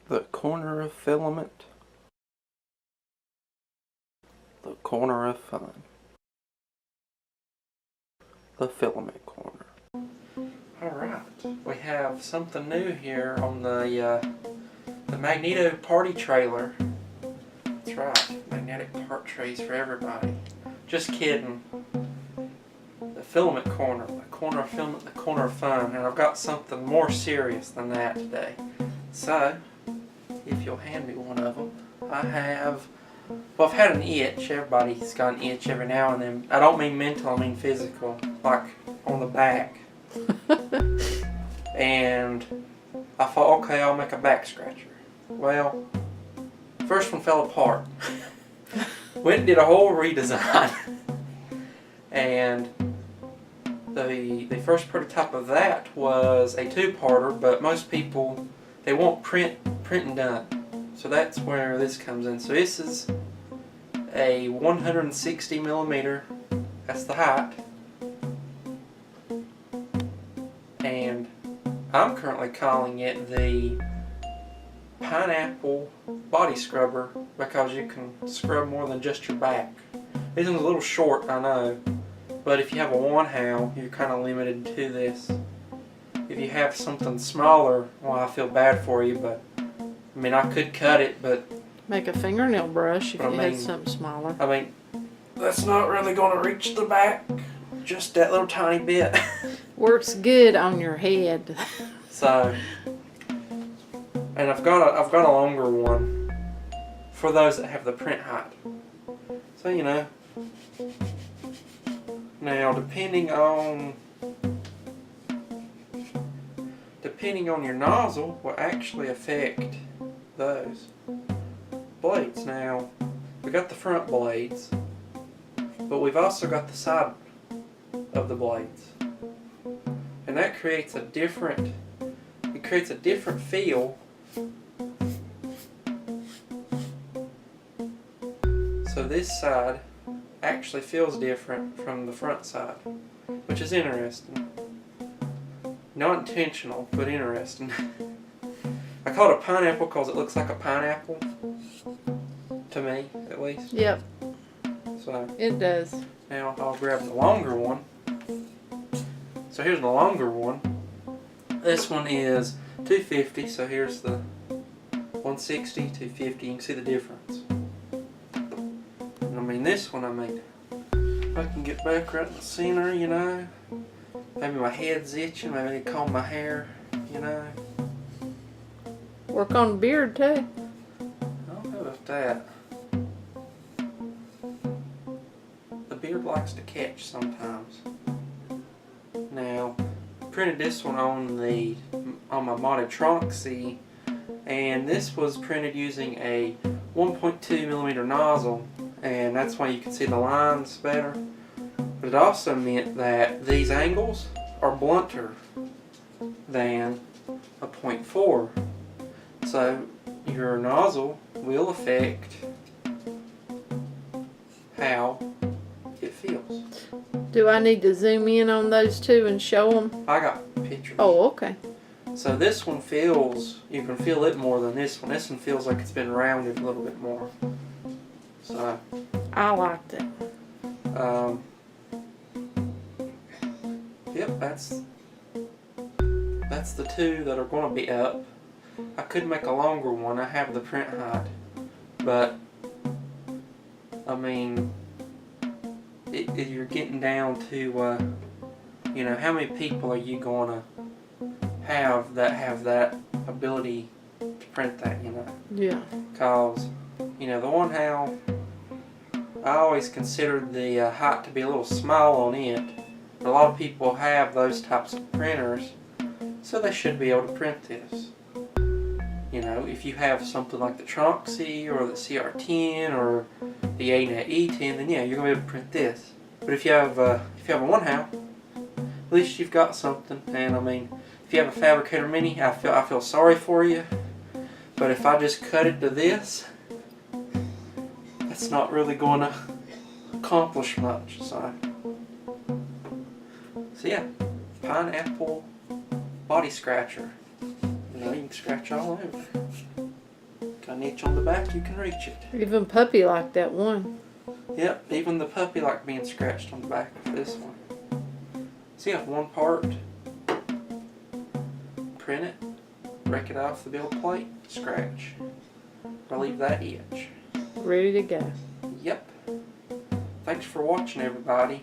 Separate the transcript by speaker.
Speaker 1: The corner of filament. The corner of fun. The filament corner. Alright, we have something new here on the Magneto party trailer. That's right, magnetic part trays for everybody. Just kidding. The filament corner, the corner of filament, the corner of fun. And I've got something more serious than that today. So, if you'll hand me one of them, I have, well, I've had an itch. Everybody's got an itch every now and then. I don't mean mental, I mean physical, like on the back. And I thought, okay, I'll make a back scratcher. Well, first one fell apart. Went and did a whole redesign. And the first prototype of that was a two-parter, but most people, they want printing done. So that's where this comes in. So this is a 160 millimeter, that's the height. And I'm currently calling it the pineapple body scrubber because you can scrub more than just your back. This one's a little short, I know, but if you have a one-how, you're kind of limited to this. If you have something smaller, well, I feel bad for you, but I mean, I could cut it, but
Speaker 2: make a fingernail brush if you had something smaller.
Speaker 1: I mean, that's not really going to reach the back, just that little tiny bit.
Speaker 2: Works good on your head.
Speaker 1: So, and I've got a longer one for those that have the print height. So, you know, now depending on your nozzle will actually affect those blades. Now, we got the front blades, but we've also got the side of the blades. And that creates a different feel. So this side actually feels different from the front side, which is interesting. Not intentional, but interesting. I call it a pineapple because it looks like a pineapple, to me at least.
Speaker 2: Yep.
Speaker 1: So
Speaker 2: it does.
Speaker 1: Now I'll grab the longer one. So here's the longer one. This one is 250, so here's the 160, 250, you can see the difference. And I mean this one, if I can get back right in the center, you know. Maybe my head's itching, maybe I need to comb my hair, you know.
Speaker 2: Work on the beard too.
Speaker 1: I don't know about that. The beard likes to catch sometimes. Now, I printed this one on my modded Tronxy, and this was printed using a 1.2 millimeter nozzle, and that's why you can see the lines better. But it also meant that these angles are blunter than a 0.4. So your nozzle will affect how it feels.
Speaker 2: Do I need to zoom in on those two and show them?
Speaker 1: I got pictures.
Speaker 2: Oh, okay.
Speaker 1: So this one feels, you can feel it more than this one. This one feels like it's been rounded a little bit more. So
Speaker 2: I liked it.
Speaker 1: Yep, that's the two that are going to be up. I could make a longer one. I have the print height, but I mean, you're getting down to you know, how many people are you going to have that ability to print that, you know?
Speaker 2: Yeah.
Speaker 1: Because, you know, the one how I always considered the height to be a little small on it. But a lot of people have those types of printers, so they should be able to print this. You know, if you have something like the Tronxy or the CR10 or the ANET E10, then yeah, you're gonna be able to print this. But if you have a one-how, at least you've got something. And I mean, if you have a Fabricator Mini, I feel sorry for you. But if I just cut it to this, that's not really going to accomplish much. So yeah, pineapple body scratcher. You know, you can scratch all over. Got an itch on the back, you can reach it.
Speaker 2: Even Puppy liked that one.
Speaker 1: Yep, even the puppy liked being scratched on the back of this one. See, I have one part. Print it, break it off the build plate, scratch. Relieve that itch.
Speaker 2: Ready to go.
Speaker 1: Yep. Thanks for watching, everybody.